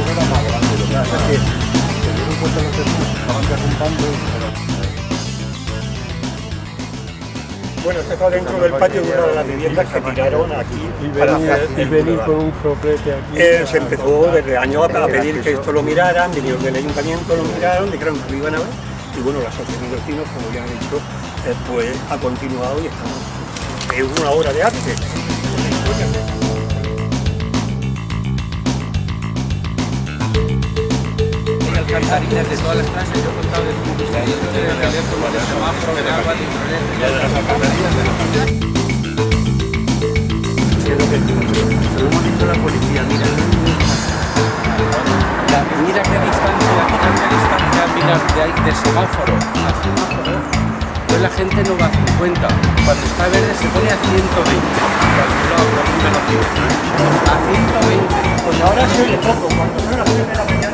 era más grande, lo que pasa es que se dieron cuenta los vecinos que estaban derrumbando Bueno, esto está dentro del patio de una de las viviendas que tiraron aquí. y venir con un soplete aquí. Se empezó desde años a pedir que esto lo miraran, vinieron del ayuntamiento, lo miraron, dijeron que lo iban a ver, y bueno, la asociación de vecinos, como ya han dicho, pues ha continuado y estamos. Es una obra de arte. Alcantarillas de todas las clases, yo he contado de teléfonos, de semáforos, de agua, de hidroeléctrica, de las alcantarillas de Se lo hemos dicho a la policía, mira. Mira qué distancia, mira de ahí, del semáforo al semáforo. Pues la gente no va a 50, cuando está verde se pone a 120, calculado con un velocímetro, a 120. Pues ahora se oye poco, cuando son las 3 de la mañana.